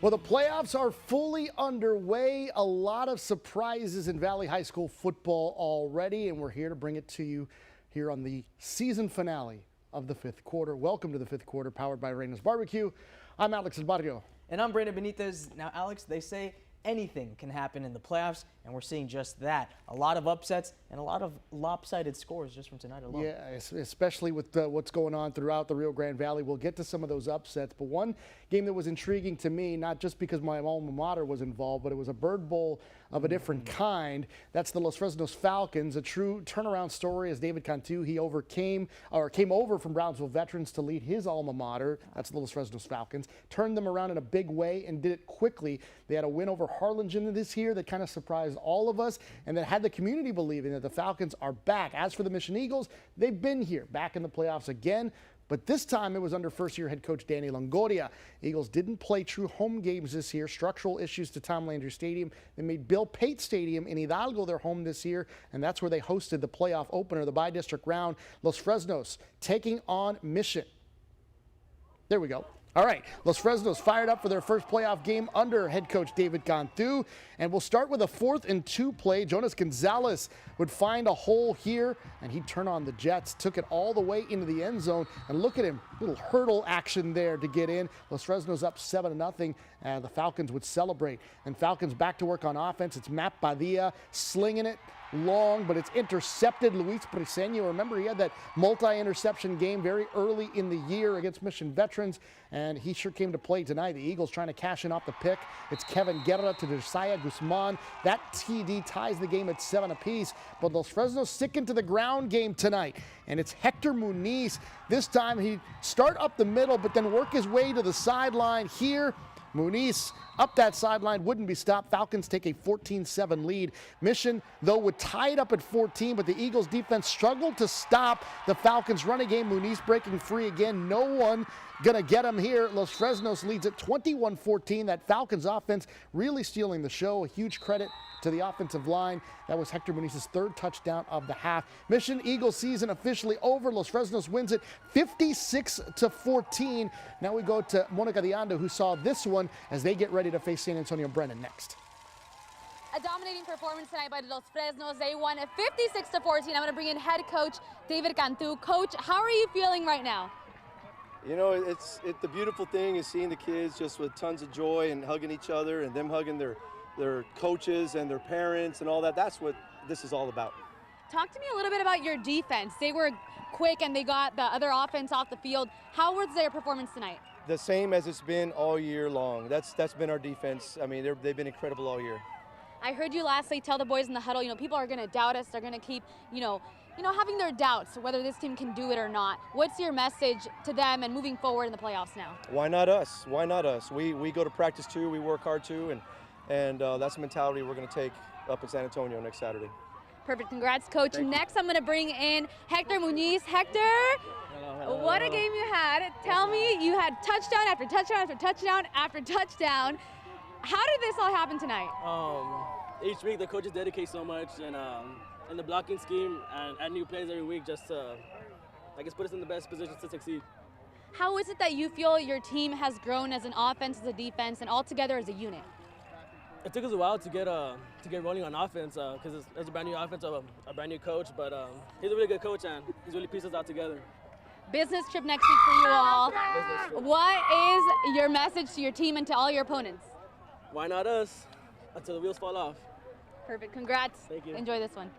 Well, the playoffs are fully underway. A lot of surprises in Valley High School football already, and we're here to bring it to you here on the season finale of the fifth quarter. Welcome to the fifth quarter, powered by Reyna's Barbecue. I'm Alex Barrio. And I'm Brandon Benitez. Now, Alex, they say anything can happen in the playoffs, and we're seeing just that. A lot of upsets and a lot of lopsided scores just from tonight alone. Yeah, especially with what's going on throughout the Rio Grande Valley. We'll get to some of those upsets, but one game that was intriguing to me, not just because my alma mater was involved, but it was a bird bowl of a different kind. That's the Los Fresnos Falcons, a true turnaround story as David Cantu, he came over from Brownsville Veterans to lead his alma mater. That's the Los Fresnos Falcons. Turned them around in a big way and did it quickly. They had a win over Harlingen this year that kind of surprised all of us and that had the community believing that the Falcons are back. As for the Mission Eagles, they've been here, back in the playoffs again. But this time it was under first-year head coach Danny Longoria. Eagles didn't play true home games this year. Structural issues to Tom Landry Stadium. They made Bill Pate Stadium in Hidalgo their home this year, and that's where they hosted the playoff opener, the bi-district round. Los Fresnos taking on Mission. There we go. All right, Los Fresnos fired up for their first playoff game under head coach David Cantu. And we'll start with a 4th and 2 play. Jonas Gonzalez would find a hole here, and he'd turn on the Jets. Took it all the way into the end zone. And look at him, little hurdle action there to get in. Los Fresnos up 7-0, and the Falcons would celebrate. And Falcons back to work on offense. It's Matt Padilla slinging it long, but it's intercepted. Luis Briseño, remember, he had that multi-interception game very early in the year against Mission Veterans, and he sure came to play tonight. The Eagles trying to cash in off the pick. It's Kevin Guerra to Josiah Guzman. That TD ties the game at 7 apiece, but Los Fresnos sticking to the ground game tonight, and it's Hector Muniz. This time he'd start up the middle, but then work his way to the sideline here. Muniz up that sideline, wouldn't be stopped. Falcons take a 14-7 lead. Mission, though, would tie it up at 14, but the Eagles defense struggled to stop the Falcons running game. Muniz breaking free again. No one gonna get him here. Los Fresnos leads at 21-14. That Falcons offense really stealing the show. A huge credit to the offensive line. That was Hector Muniz's 3rd touchdown of the half. Mission Eagles season officially over. Los Fresnos wins it 56-14. Now we go to Monica Diando, who saw this one as they get ready to face San Antonio Brennan next. A dominating performance tonight by Los Fresnos. They won at 56-14. I'm going to bring in head coach David Cantu. Coach, how are you feeling right now? You know, the beautiful thing is seeing the kids just with tons of joy and hugging each other and them hugging their coaches and their parents and all that. That's what this is all about. Talk to me a little bit about your defense. They were quick and they got the other offense off the field. How was their performance tonight? The same as it's been all year long. That's been our defense. I mean, they've been incredible all year. I heard you lastly tell the boys in the huddle, people are going to doubt us. They're going to keep, having their doubts whether this team can do it or not. What's your message to them and moving forward in the playoffs now? Why not us? Why not us? We go to practice too. We work hard too, and that's the mentality we're going to take up in San Antonio next Saturday. Perfect. Congrats, Coach. Next, I'm going to bring in Hector Muniz. Hector, what a game you had. Tell me, you had touchdown after touchdown after touchdown after touchdown. How did this all happen tonight? Each week, the coaches dedicate so much, and the blocking scheme and add new plays every week just to, put us in the best position to succeed. How is it that you feel your team has grown as an offense, as a defense, and all together as a unit? It took us a while to get rolling on offense because it's a brand new offense, a brand new coach, but he's a really good coach and he's really pieced us out together. Business trip next week for you all. What is your message to your team and to all your opponents? Why not us until the wheels fall off? Perfect. Congrats. Thank you. Enjoy this one.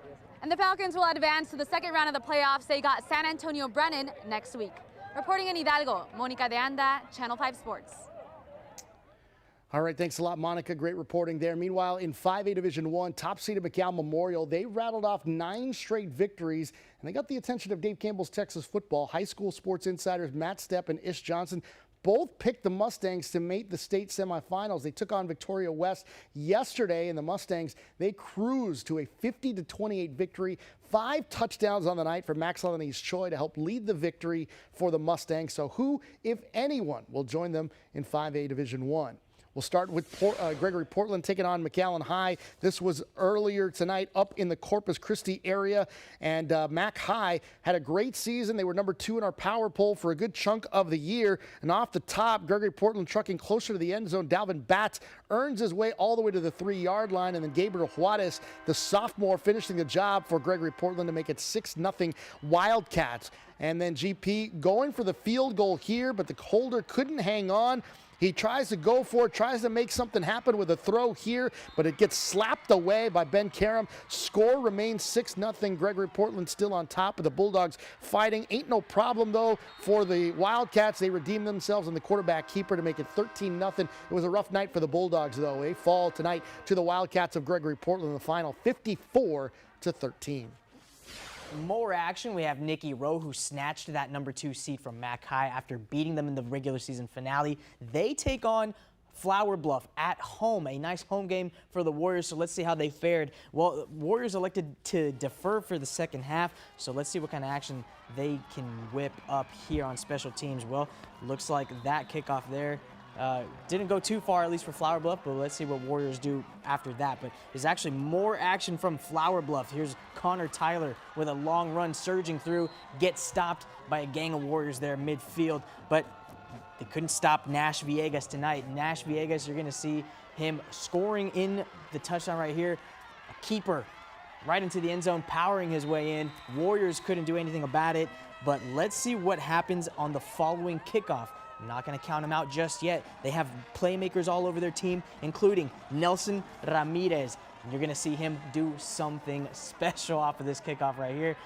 And the Falcons will advance to the second round of the playoffs. They got San Antonio Brennan next week. Reporting in Hidalgo, Monica de Anda, Channel 5 Sports. All right, thanks a lot, Monica. Great reporting there. Meanwhile, in 5A Division I, top seed of McAllen Memorial, they rattled off 9 straight victories, and they got the attention of Dave Campbell's Texas Football. High school sports insiders Matt Stepp and Ish Johnson both picked the Mustangs to make the state semifinals. They took on Victoria West yesterday, and the Mustangs, they cruised to a 50-28 victory. 5 touchdowns on the night for Max Lebanese Choi to help lead the victory for the Mustangs. So who, if anyone, will join them in 5A Division I? We'll start with Gregory Portland taking on McAllen High. This was earlier tonight up in the Corpus Christi area, and Mac High had a great season. They were number 2 in our power poll for a good chunk of the year, and off the top, Gregory Portland trucking closer to the end zone. Dalvin Batts earns his way all the way to the 3-yard line, and then Gabriel Juarez, the sophomore, finishing the job for Gregory Portland to make it 6-0 Wildcats. And then GP going for the field goal here, but the holder couldn't hang on. He tries to go for it, tries to make something happen with a throw here, but it gets slapped away by Ben Karam. Score remains 6-0. Gregory Portland still on top, of the Bulldogs fighting. Ain't no problem, though, for the Wildcats. They redeemed themselves on the quarterback keeper to make it 13-0. It was a rough night for the Bulldogs, though. They fall tonight to the Wildcats of Gregory Portland in the final 54-13. More action. We have Nikki Rowe, who snatched that number 2 seed from Mac High after beating them in the regular season finale. They take on Flower Bluff at home, a nice home game for the Warriors, so let's see how they fared. Well, Warriors elected to defer for the second half, so let's see what kind of action they can whip up here on special teams. Well, looks like that kickoff there didn't go too far, at least for Flower Bluff, but let's see what Warriors do after that. But there's actually more action from Flower Bluff. Here's Connor Tyler with a long run surging through, gets stopped by a gang of Warriors there midfield, but they couldn't stop Nash Villegas tonight. Nash Villegas, you're going to see him scoring in the touchdown right here. A keeper right into the end zone, powering his way in. Warriors couldn't do anything about it, but let's see what happens on the following kickoff. I'm not going to count them out just yet. They have playmakers all over their team, including Nelson Ramirez. And you're going to see him do something special off of this kickoff right here.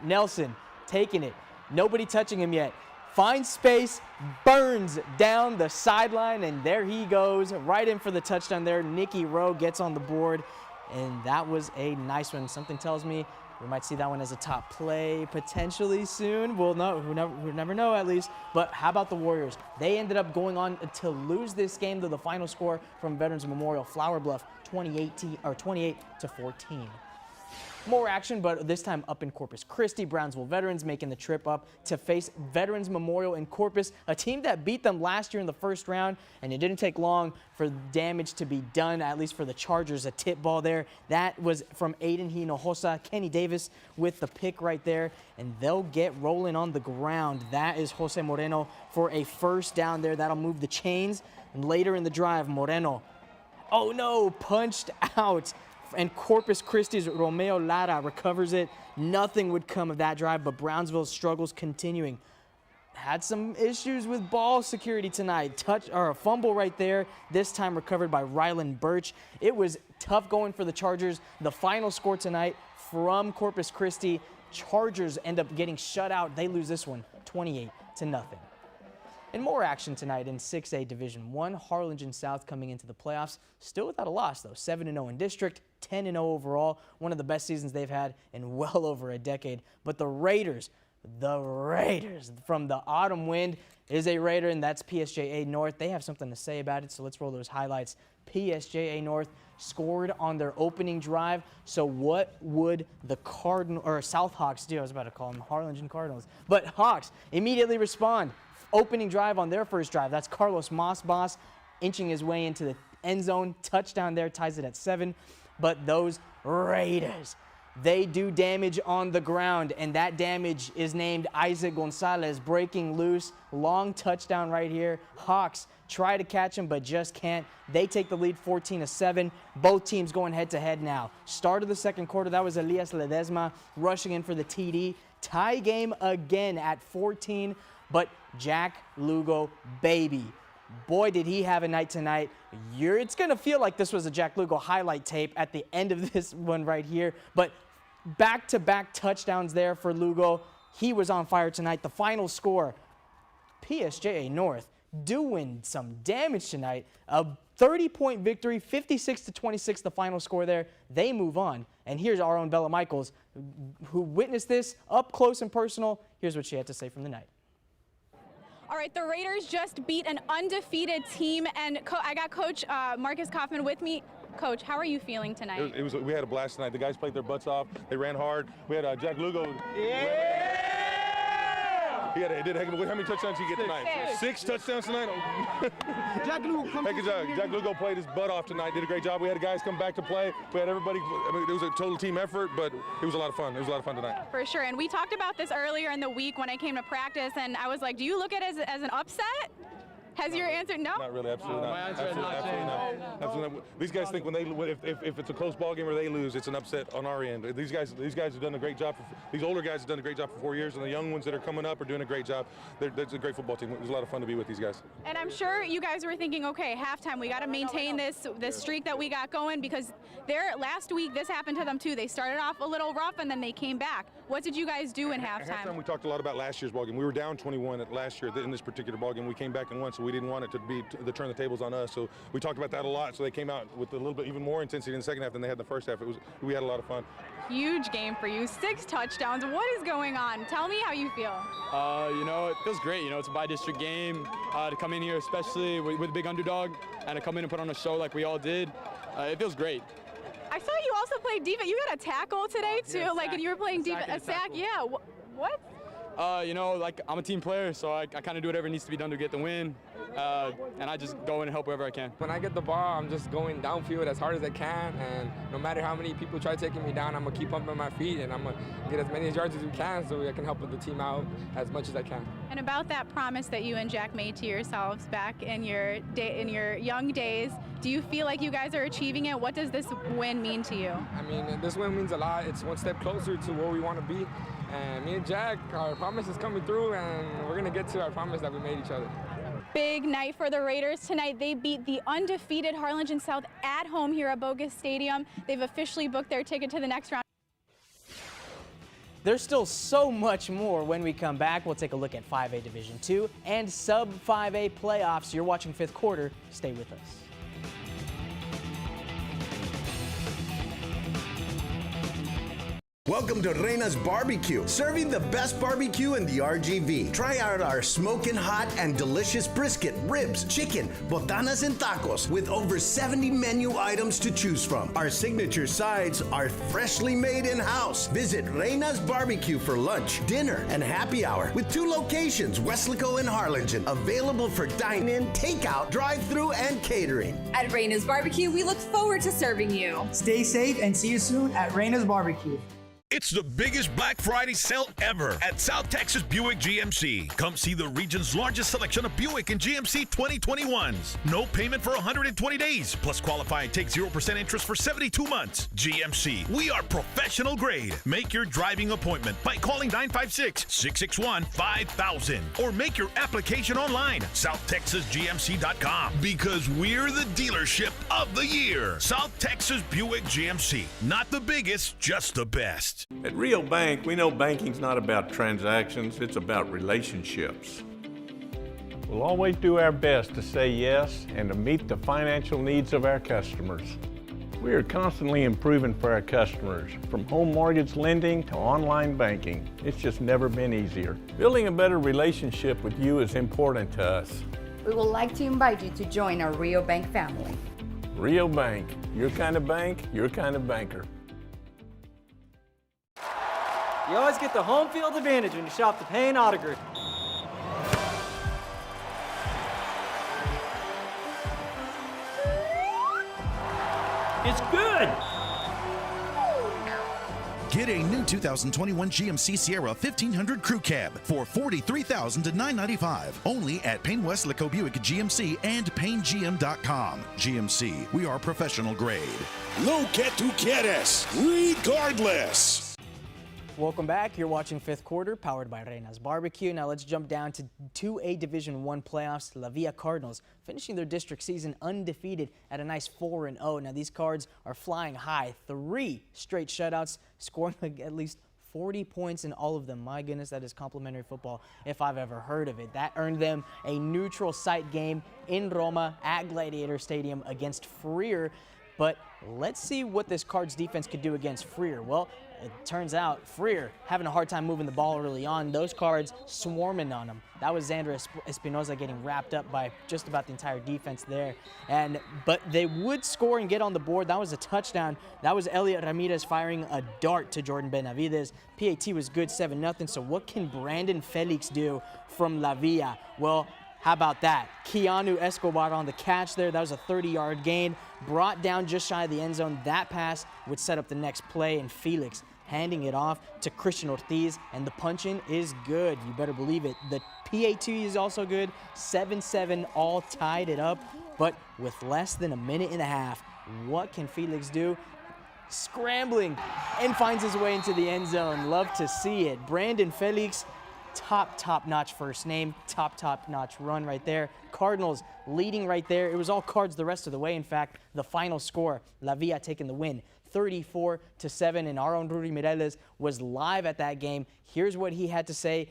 Nelson taking it. Nobody touching him yet. Finds space, burns down the sideline, and there he goes, right in for the touchdown there. Nikki Rowe gets on the board, and that was a nice one. Something tells me we might see that one as a top play potentially soon. We'll know. We'll never know, at least. But how about the Warriors? They ended up going on to lose this game to the final score from Veterans Memorial Flower Bluff, 28-14. More action, but this time up in Corpus Christi. Brownsville Veterans making the trip up to face Veterans Memorial in Corpus, a team that beat them last year in the first round, and it didn't take long for damage to be done, at least for the Chargers. A tip ball there. That was from Aiden Hinojosa. Kenny Davis with the pick right there, and they'll get rolling on the ground. That is Jose Moreno for a first down there. That'll move the chains. And later in the drive, Moreno, oh no, punched out. And Corpus Christi's Romeo Lara recovers it. Nothing would come of that drive, but Brownsville's struggles continuing. Had some issues with ball security tonight. A fumble right there, this time recovered by Rylan Birch. It was tough going for the Chargers. The final score tonight from Corpus Christi, Chargers end up getting shut out. They lose this one 28-0. And more action tonight in 6A Division I. Harlingen South coming into the playoffs, still without a loss though. 7-0 in district, 10-0 overall. One of the best seasons they've had in well over a decade. But the Raiders from the Autumn Wind is a Raider, and that's PSJA North. They have something to say about it, so let's roll those highlights. PSJA North scored on their opening drive. So what would the South Hawks do? I was about to call them Harlingen Cardinals. But Hawks immediately respond. Opening drive on their first drive. That's Carlos Mossboss inching his way into the end zone. Touchdown there, ties it at 7. But those Raiders, they do damage on the ground, and that damage is named Isaac Gonzalez, breaking loose. Long touchdown right here. Hawks try to catch him, but just can't. They take the lead 14-7. Both teams going head-to-head now. Start of the second quarter, that was Elias Ledesma rushing in for the TD. Tie game again at 14. But Jack Lugo, baby, boy, did he have a night tonight. It's going to feel like this was a Jack Lugo highlight tape at the end of this one right here. But back-to-back touchdowns there for Lugo. He was on fire tonight. The final score, PSJA North doing some damage tonight. A 30-point victory, 56-26 the final score there. They move on. And here's our own Bella Michaels, who witnessed this up close and personal. Here's what she had to say from the night. All right, the Raiders just beat an undefeated team, and I got Coach Marcus Kaufman with me. Coach, how are you feeling tonight? We had a blast tonight. The guys played their butts off. They ran hard. We had Jack Lugo. He did a heck of a. How many touchdowns did he get tonight? 6 touchdowns tonight. Jack Lugo, Heck of a job. Jack Lugo played his butt off tonight. Did a great job. We had guys come back to play. We had everybody. I mean, it was a total team effort, but it was a lot of fun. It was a lot of fun tonight. For sure, and we talked about this earlier in the week when I came to practice, and I was like, do you look at it as an upset? Has your answer no? Not really, absolutely not. My answer is not Absolutely not. Absolutely not. These guys think if it's a close ball game or they lose, it's an upset on our end. These guys have done a great job. These older guys have done a great job for 4 years, and the young ones that are coming up are doing a great job. It's a great football team. It was a lot of fun to be with these guys. And I'm sure you guys were thinking, okay, halftime, we got to maintain this streak that we got going, because last week this happened to them too. They started off a little rough and then they came back. What did you guys do in halftime? At halftime, we talked a lot about last year's ball game. We were down 21 last year in this particular ball game. We came back and won, so we didn't want it to be to turn the tables on us. So we talked about that a lot. So they came out with a little bit even more intensity in the second half than they had in the first half. We had a lot of fun. Huge game for you, 6 touchdowns. What is going on? Tell me how you feel. You know, it feels great. You know, it's a bi-district game. To come in here, especially with a big underdog, and to come in and put on a show like we all did, it feels great. I saw you also play defense. You got a tackle today too, and you were playing defense. A sack, yeah. What? You know, like, I'm a team player, so I kind of do whatever needs to be done to get the win, and I just go in and help wherever I can. When I get the ball, I'm just going downfield as hard as I can, and no matter how many people try taking me down, I'm going to keep pumping my feet, and I'm going to get as many yards as we can so I can help the team out as much as I can. And about that promise that you and Jack made to yourselves back in your young days, do you feel like you guys are achieving it? What does this win mean to you? I mean, this win means a lot. It's one step closer to where we want to be. And me and Jack, our promise is coming through, and we're going to get to our promise that we made each other. Big night for the Raiders tonight. They beat the undefeated Harlingen South at home here at Bogus Stadium. They've officially booked their ticket to the next round. There's still so much more. When we come back, we'll take a look at 5A Division II and Sub-5A playoffs. You're watching Fifth Quarter. Stay with us. Welcome to Reyna's Barbecue, serving the best barbecue in the RGV. Try out our smoking hot and delicious brisket, ribs, chicken, botanas, and tacos with over 70 menu items to choose from. Our signature sides are freshly made in-house. Visit Reyna's Barbecue for lunch, dinner, and happy hour with 2 locations, Weslaco and Harlingen, available for dine-in, takeout, drive-through, and catering. At Reyna's Barbecue, we look forward to serving you. Stay safe and see you soon at Reyna's Barbecue. It's the biggest Black Friday sale ever at South Texas Buick GMC. Come see the region's largest selection of Buick and GMC 2021s. No payment for 120 days, plus qualify and take 0% interest for 72 months. GMC, we are professional grade. Make your driving appointment by calling 956-661-5000 or make your application online, southtexasgmc.com, because we're the dealership of the year. South Texas Buick GMC, not the biggest, just the best. At Rio Bank, we know banking's not about transactions, it's about relationships. We'll always do our best to say yes and to meet the financial needs of our customers. We are constantly improving for our customers, from home mortgage lending to online banking. It's just never been easier. Building a better relationship with you is important to us. We would like to invite you to join our Rio Bank family. Rio Bank, your kind of bank, your kind of banker. You always get the home field advantage when you shop the Payne Auto Group. It's good! Get a new 2021 GMC Sierra 1500 Crew Cab for $43,000 to $995. Only at Payne Weslaco Buick GMC and PayneGM.com. GMC, we are professional grade. Lo que tú quieres, regardless. Welcome back. You're watching Fifth Quarter, powered by Reyna's Barbecue. Now let's jump down to 2A Division I playoffs. La Villa Cardinals finishing their district season undefeated at a nice 4-0. Now these Cards are flying high. 3 straight shutouts, scoring at least 40 points in all of them. My goodness, that is complimentary football if I've ever heard of it. That earned them a neutral site game in Roma at Gladiator Stadium against Freer. But let's see what this Cards defense could do against Freer. Well, it turns out Freer having a hard time moving the ball early on. Those cards swarming on him. That was Xander Espinoza getting wrapped up by just about the entire defense there. But they would score and get on the board. That was a touchdown. That was Elliot Ramirez firing a dart to Jordan Benavides. PAT was good, 7-0. So what can Brandon Felix do from La Villa? Well, how about that? Keanu Escobar on the catch there. That was a 30-yard gain. Brought down just shy of the end zone. That pass would set up the next play, and Felix handing it off to Christian Ortiz, and the punch-in is good. You better believe it. The PAT is also good. 7-7, all tied it up. But with less than a minute and a half, what can Felix do? Scrambling and finds his way into the end zone. Love to see it. Brandon Felix, top-notch first name, top-notch run right there. Cardinals leading right there. It was all cards the rest of the way. In fact, the final score, La Villa taking the win, 34-7, and our own Rudy Mireles was live at that game. Here's what he had to say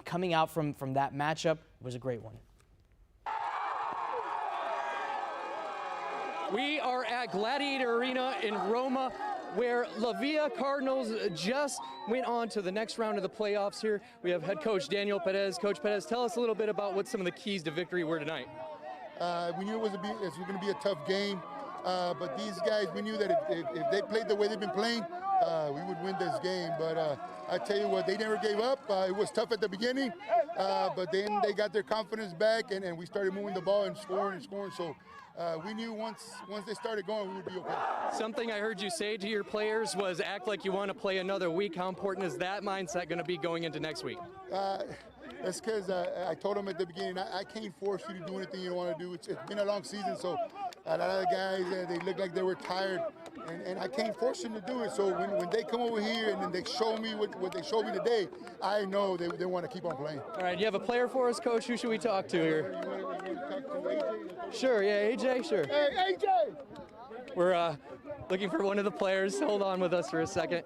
coming out from that matchup. It was a great one. We are at Gladiator Arena in Roma, where La Villa Cardinals just went on to the next round of the playoffs here. We have head coach Daniel Perez. Coach Perez, tell us a little bit about what some of the keys to victory were tonight. We knew it was going to be a tough game, but these guys, we knew that if they played the way they've been playing, we would win this game. But I tell you what, they never gave up. It was tough at the beginning, but then they got their confidence back, and we started moving the ball and scoring. So we knew once they started going, we would be okay. Something I heard you say to your players was act like you want to play another week. How important is that mindset going to be going into next week? That's because I told them at the beginning, I can't force you to do anything you don't want to do. It's been a long season, so a lot of the guys, they look like they were tired, and I can't force them to do it. So when they come over here and then they show me what they showed me today, I know they want to keep on playing. All right, you have a player for us, Coach? Who should we talk to here? You want to talk to AJ? Sure, yeah, AJ, sure. Hey, AJ! We're looking for one of the players. Hold on with us for a second.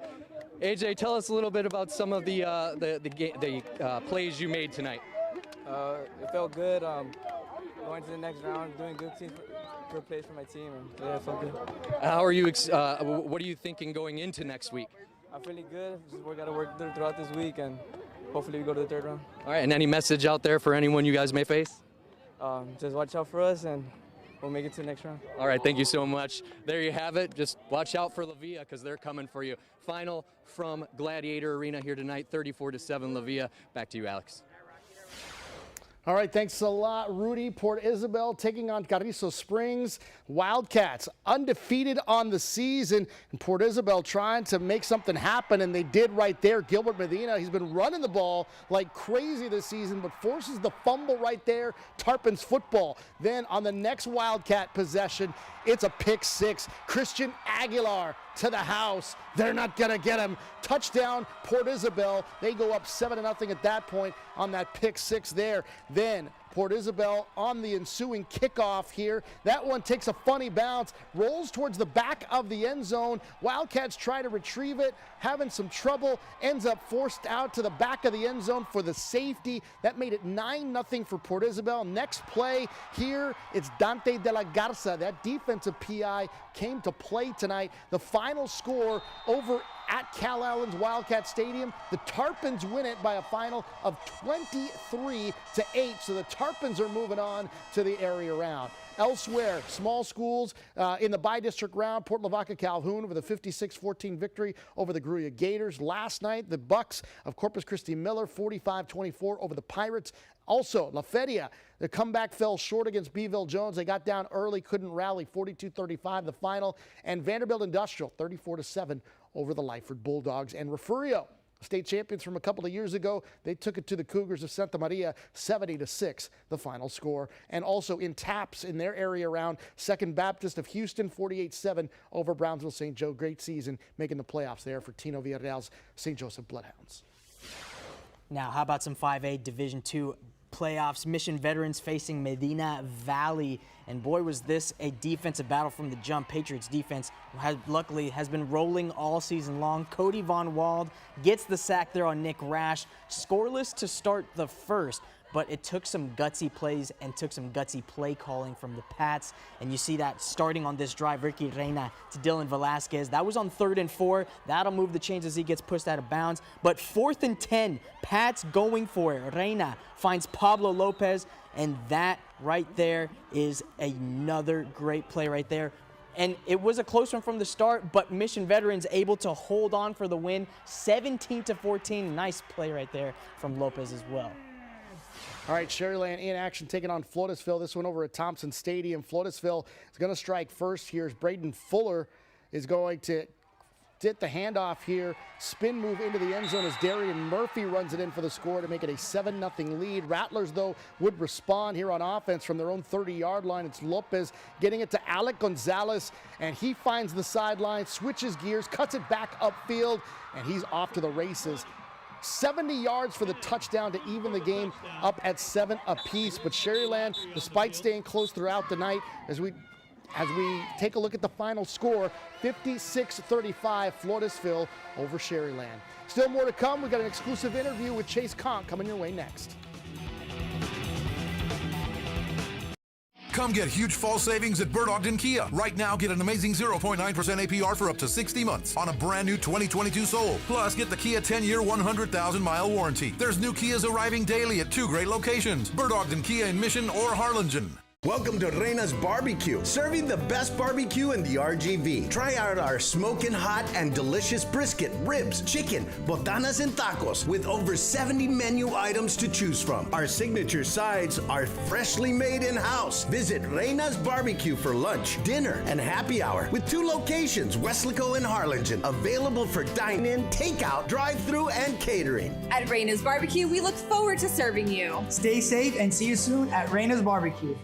AJ, tell us a little bit about some of the plays you made tonight. It felt good. Going to the next round, doing good plays for my team, and yeah, it felt good. How are you? What are you thinking going into next week? I'm feeling good. We got to work throughout this week, and hopefully we go to the third round. All right, and any message out there for anyone you guys may face? Just watch out for us, and we'll make it to the next round. All right, thank you so much. There you have it. Just watch out for La Villa because they're coming for you. Final from Gladiator Arena here tonight, 34-7 La Villa. Back to you, Alex. All right, thanks a lot, Rudy. Port Isabel taking on Carrizo Springs. Wildcats undefeated on the season, and Port Isabel trying to make something happen, and they did right there. Gilbert Medina, he's been running the ball like crazy this season, but forces the fumble right there. Tarpons football. Then on the next Wildcat possession, it's a pick six. Christian Aguilar to the house. They're not going to get him. Touchdown, Port Isabel. They go up 7-0 at that point on that pick six there. Then Port Isabel on the ensuing kickoff here. That one takes a funny bounce, rolls towards the back of the end zone. Wildcats try to retrieve it, having some trouble, ends up forced out to the back of the end zone for the safety. That made it 9-0 for Port Isabel. Next play here, it's Dante de la Garza. That defensive PI came to play tonight. The final score over at Cal Allen's Wildcat Stadium, the Tarpons win it by a final of 23-8. So the Tarpons are moving on to the area round. Elsewhere, small schools in the bi-district round, Port Lavaca Calhoun with a 56-14 victory over the Gruya Gators. Last night, the Bucks of Corpus Christi Miller, 45-24 over the Pirates. Also, La Feria, the comeback fell short against Beeville Jones. They got down early, couldn't rally, 42-35 the final. And Vanderbilt Industrial, 34-7 over the Lyford Bulldogs. And Refugio, state champions from a couple of years ago, they took it to the Cougars of Santa Maria, 70-6 the final score. And also in TAPS in their area round, Second Baptist of Houston, 48-7 over Brownsville St. Joe. Great season, making the playoffs there for Tino Villarreal's St. Joseph Bloodhounds. Now, how about some 5A Division II playoffs? Mission Veterans facing Medina Valley. And boy, was this a defensive battle from the jump. Patriots defense luckily has been rolling all season long. Cody Von Wald gets the sack there on Nick Rash. Scoreless to start the first. but it took some gutsy plays and took some gutsy play calling from the Pats. And you see that starting on this drive, Ricky Reyna to Dylan Velasquez. That was on 3rd and 4. That'll move the chains as he gets pushed out of bounds. But 4th and 10, Pats going for it. Reyna finds Pablo Lopez, and that right there is another great play right there. And it was a close one from the start, but Mission Veterans able to hold on for the win, 17-14. Nice play right there from Lopez as well. All right, Sherryland in action, taking on Floresville. This one over at Thompson Stadium. Floresville is going to strike first here as Braden Fuller is going to get the handoff here. Spin move into the end zone as Darian Murphy runs it in for the score to make it a 7-0 lead. Rattlers, though, would respond here on offense from their own 30-yard line. It's Lopez getting it to Alec Gonzalez, and he finds the sideline, switches gears, cuts it back upfield, and he's off to the races. 70 yards for the touchdown to even the game up at 7 apiece. But Sherryland, despite staying close throughout the night, as we take a look at the final score, 56-35, Floresville over Sherryland. Still more to come. We've got an exclusive interview with Chase Conk coming your way next. Come get huge fall savings at Bird Ogden Kia. Right now, get an amazing 0.9% APR for up to 60 months on a brand new 2022 Soul. Plus, get the Kia 10-year, 100,000-mile warranty. There's new Kias arriving daily at 2 great locations, Bird Ogden Kia in Mission or Harlingen. Welcome to Reyna's Barbecue, serving the best barbecue in the RGV. Try out our smoking hot and delicious brisket, ribs, chicken, botanas, and tacos with over 70 menu items to choose from. Our signature sides are freshly made in-house. Visit Reyna's Barbecue for lunch, dinner, and happy hour with 2 locations, Weslaco and Harlingen, available for dine-in, takeout, drive-through, and catering. At Reyna's Barbecue, we look forward to serving you. Stay safe and see you soon at Reyna's Barbecue.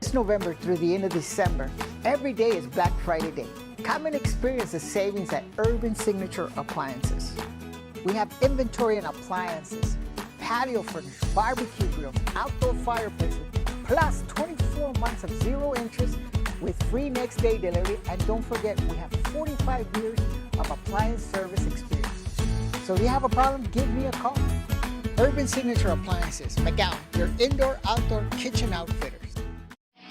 This November through the end of December, every day is Black Friday Day. Come and experience the savings at Urban Signature Appliances. We have inventory and appliances, patio furniture, barbecue grills, outdoor fireplaces, plus 24 months of 0 interest with free next day delivery. And don't forget, we have 45 years of appliance service experience. So if you have a problem, give me a call. Urban Signature Appliances, McGowan, your indoor-outdoor kitchen outfitters.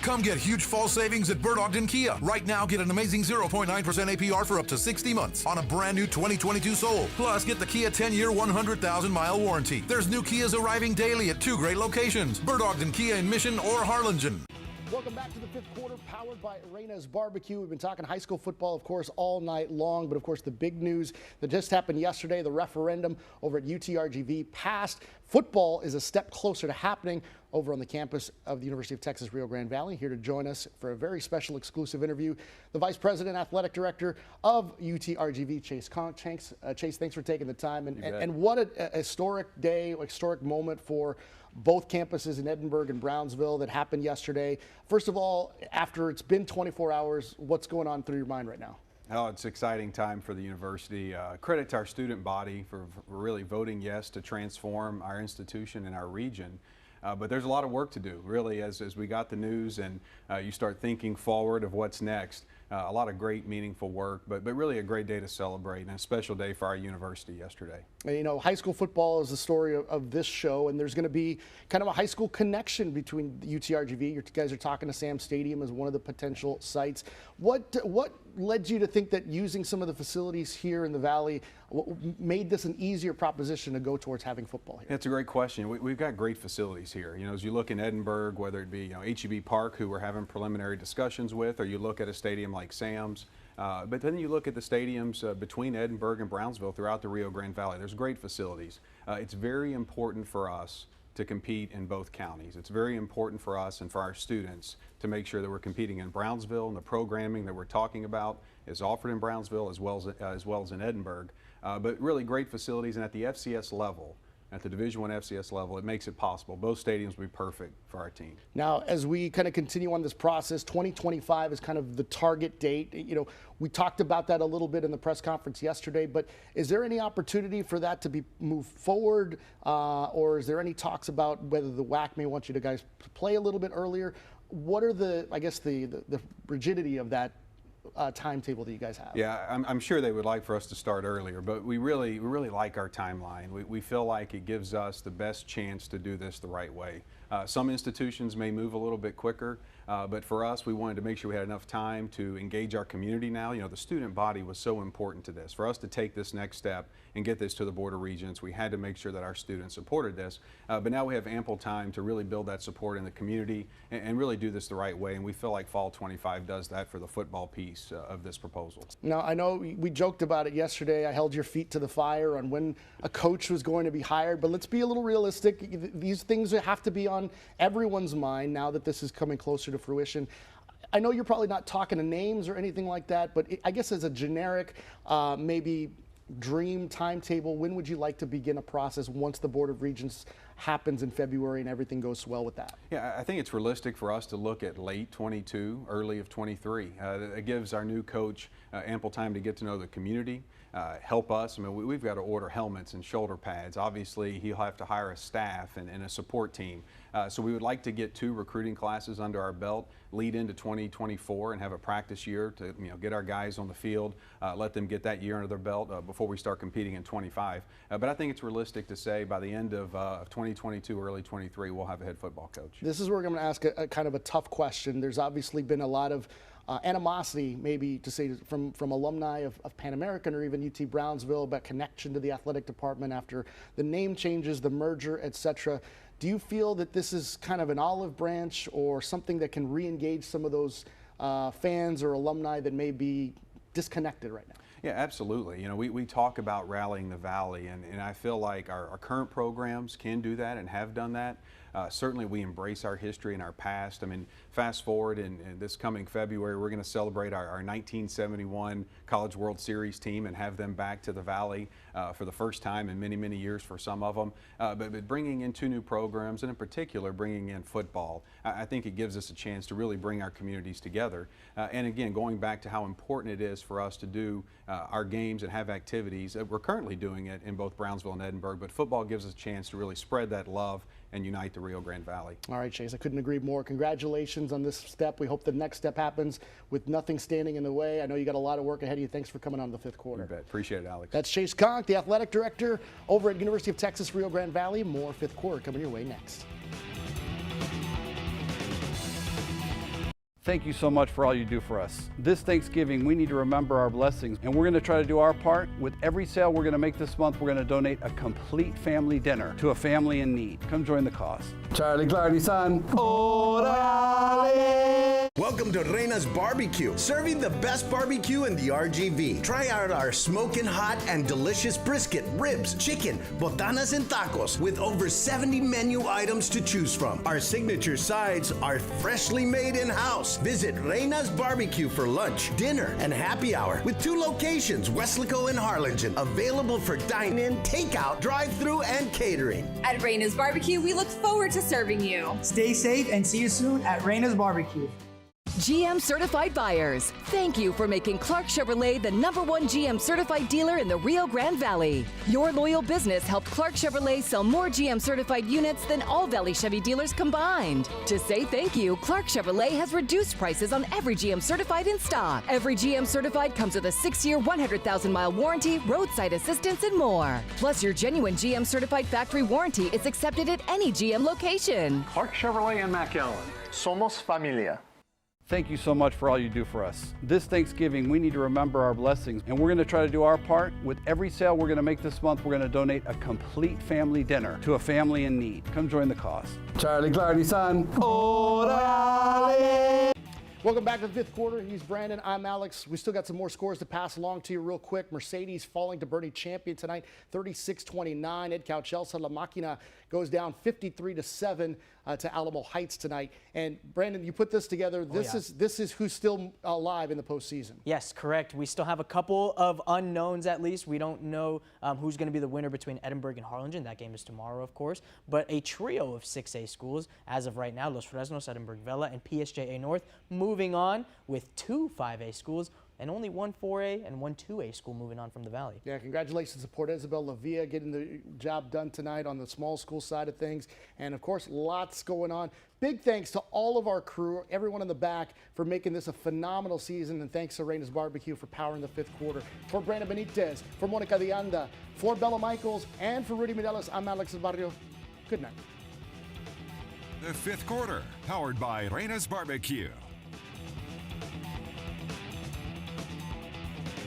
Come get huge fall savings at Bird Ogden Kia. Right now, get an amazing 0.9% APR for up to 60 months on a brand new 2022 Soul. Plus, get the Kia 10-year, 100,000-mile warranty. There's new Kias arriving daily at 2 great locations, Bird Ogden Kia in Mission or Harlingen. Welcome back to the 5th quarter, powered by Reyna's Barbecue. We've been talking high school football, of course, all night long. But, of course, the big news that just happened yesterday, the referendum over at UTRGV passed. Football is a step closer to happening over on the campus of the University of Texas Rio Grande Valley. Here to join us for a very special exclusive interview, the Vice President, Athletic Director of UTRGV, Chase Conk. Chase, thanks for taking the time. And what a historic day, historic moment for both campuses in Edinburgh and Brownsville that happened yesterday. First of all, after it's been 24 hours, what's going on through your mind right now? Oh, it's an exciting time for the university. Credit to our student body for really voting yes to transform our institution and our region. But there's a lot of work to do, really, as we got the news and you start thinking forward of what's next. A lot of great, meaningful work, but really a great day to celebrate and a special day for our university yesterday. You know, high school football is the story of this show, and there's going to be kind of a high school connection between UTRGV. You guys are talking to Sam Stadium as one of the potential sites. What led you to think that using some of the facilities here in the Valley made this an easier proposition to go towards having football here? That's a great question. We've got great facilities here. You know, as you look in Edinburgh, whether it be HEB Park, who we're having preliminary discussions with, or you look at a stadium like Sam's, but then you look at the stadiums between Edinburgh and Brownsville throughout the Rio Grande Valley. There's great facilities. It's very important for us to compete in both counties. It's very important for us and for our students to make sure that we're competing in Brownsville, and the programming that we're talking about is offered in Brownsville as well as in Edinburgh. But really great facilities, and at the FCS level, at the Division I FCS level, it makes it possible. Both stadiums will be perfect for our team. Now, as we kind of continue on this process, 2025 is kind of the target date. You know, we talked about that a little bit in the press conference yesterday, but is there any opportunity for that to be moved forward, or is there any talks about whether the WAC may want you to guys play a little bit earlier? What are the, I guess, the rigidity of that timetable that you guys have? Yeah, I'm sure they would like for us to start earlier, but we really like our timeline. We feel like it gives us the best chance to do this the right way. Some institutions may move a little bit quicker, but for us, we wanted to make sure we had enough time to engage our community now. You know, the student body was so important to this. For us to take this next step and get this to the Board of Regents, we had to make sure that our students supported this. But now we have ample time to really build that support in the community and really do this the right way. And we feel like Fall 25 does that for the football piece of this proposal. Now, I know we joked about it yesterday. I held your feet to the fire on when a coach was going to be hired, but let's be a little realistic. These things have to be on everyone's mind now that this is coming closer to fruition. I know you're probably not talking to names or anything like that, but I guess as a generic, maybe dream timetable, when would you like to begin a process once the Board of Regents happens in February and everything goes well with that? Yeah, I think it's realistic for us to look at late 22, early of 23. It gives our new coach ample time to get to know the community, help us. I mean, we've got to order helmets and shoulder pads. Obviously, he'll have to hire a staff and a support team. So we would like to get 2 recruiting classes under our belt, lead into 2024 and have a practice year to get our guys on the field, let them get that year under their belt before we start competing in 25. But I think it's realistic to say by the end of 2022, early 23, we'll have a head football coach. This is where I'm going to ask a kind of a tough question. There's obviously been a lot of animosity, maybe to say from alumni of Pan American or even UT Brownsville about connection to the athletic department after the name changes, the merger, etc. Do you feel that this is kind of an olive branch or something that can re-engage some of those fans or alumni that may be disconnected right now? Yeah, absolutely. You know, we talk about rallying the Valley, and I feel like our current programs can do that and have done that. Certainly we embrace our history and our past. I mean, fast forward in this coming February, we're going to celebrate our 1971 College World Series team and have them back to the Valley for the first time in many, many years for some of them. But bringing in 2 new programs, and in particular bringing in football, I think it gives us a chance to really bring our communities together. And again, going back to how important it is for us to do our games and have activities. We're currently doing it in both Brownsville and Edinburgh, but football gives us a chance to really spread that love and unite the Rio Grande Valley. All right, Chase, I couldn't agree more. Congratulations on this step. We hope the next step happens with nothing standing in the way. I know you got a lot of work ahead of you. Thanks for coming on the 5th quarter. You bet. Appreciate it, Alex. That's Chase Conk, the athletic director over at University of Texas Rio Grande Valley. More 5th quarter coming your way next. Thank you so much for all you do for us. This Thanksgiving, we need to remember our blessings, and we're going to try to do our part. With every sale we're going to make this month, we're going to donate a complete family dinner to a family in need. Come join the cause. Charlie Clardy San. Orale! Welcome to Reyna's Barbecue, serving the best barbecue in the RGV. Try out our smoking hot and delicious brisket, ribs, chicken, botanas, and tacos with over 70 menu items to choose from. Our signature sides are freshly made in-house. Visit Reyna's Barbecue for lunch, dinner, and happy hour with 2 locations, Weslaco and Harlingen, available for dine-in, takeout, drive-through, and catering. At Reyna's Barbecue, we look forward to serving you. Stay safe and see you soon at Reyna's Barbecue. GM certified buyers, thank you for making Clark Chevrolet the #1 GM certified dealer in the Rio Grande Valley. Your loyal business helped Clark Chevrolet sell more GM certified units than all Valley Chevy dealers combined. To say thank you, Clark Chevrolet has reduced prices on every GM certified in stock. Every GM certified comes with a 6-year, 100,000-mile warranty, roadside assistance, and more. Plus, your genuine GM certified factory warranty is accepted at any GM location. Clark Chevrolet and McAllen. Somos familia. Thank you so much for all you do for us. This Thanksgiving, we need to remember our blessings, and we're going to try to do our part. With every sale we're going to make this month, we're going to donate a complete family dinner to a family in need. Come join the cause. Charlie Clardy San. Orale! Welcome back to the 5th quarter. He's Brandon. I'm Alex. We still got some more scores to pass along to you real quick. Mercedes falling to Bernie Champion tonight, 36-29. Ed Cauchelsa La Máquina goes down 53-7 to Alamo Heights tonight. And Brandon, you put this together. This is who's still alive in the postseason. Yes, correct. We still have a couple of unknowns at least. We don't know who's going to be the winner between Edinburgh and Harlingen. That game is tomorrow, of course. But a trio of 6A schools as of right now: Los Fresnos, Edinburgh Vela, and PSJA North. Moving on with 2 5A schools and only 1 4A and 1 2A school moving on from the Valley. Yeah, congratulations to Port Isabel La Villa getting the job done tonight on the small school side of things. And of course, lots going on. big thanks to all of our crew, everyone in the back, for making this a phenomenal season, and thanks to Reyna's Barbecue for powering the 5th quarter. For Brandon Benitez, for Monica Dianda, for Bella Michaels, and for Rudy Mireles, I'm Alex Barrio. Good night. The 5th quarter, powered by Reyna's Barbecue.